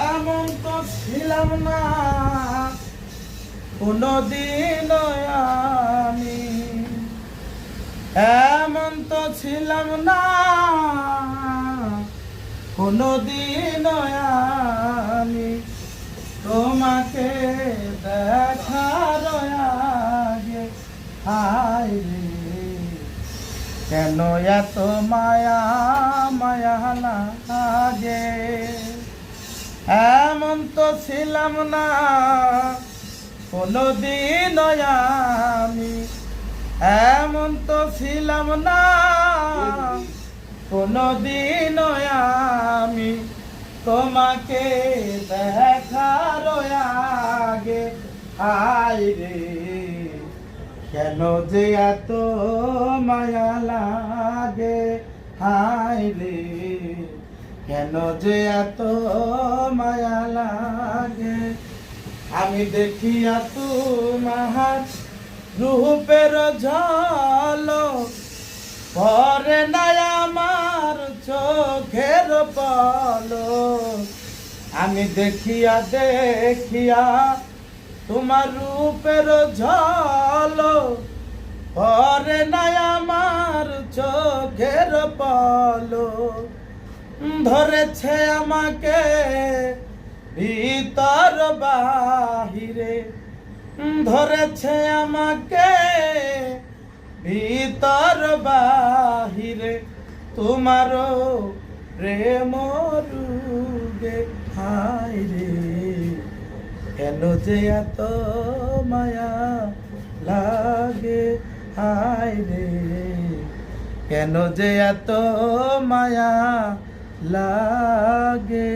এমন তো ছিলাম না কোনদিন আমি, এমন তো ছিলাম না কোনদিন আমি, তোমাকে দেখার আগে হায় রে কেন এত মায়া মায়া লাগে। এমন তো ছিলাম না কোনদিন আমি, এমন তো ছিলাম না কোনদিন আমি, তোমাকে দেখার আগে হায় রে কেন যে এত মায়া লাগে, হায় রে কেন যে এত মায়া লাগে। আমি দেখিয়া তোমার রূপের ঝলক পরে নাই আমার চোখের পলক, আমি দেখিয়া দেখিয়া তোমার রূপের ঝলক পরে নাই আমার চোখের পলক, ধরেছে আমাকে ভিতর বাহিরে, ধরেছে আমাকে ভিতর বাহিরে, তোমারও প্রেম রূপে হায় রে কেন যে এত মায়া লাগে, হায় রে কেন যে এত মায়া লাগে।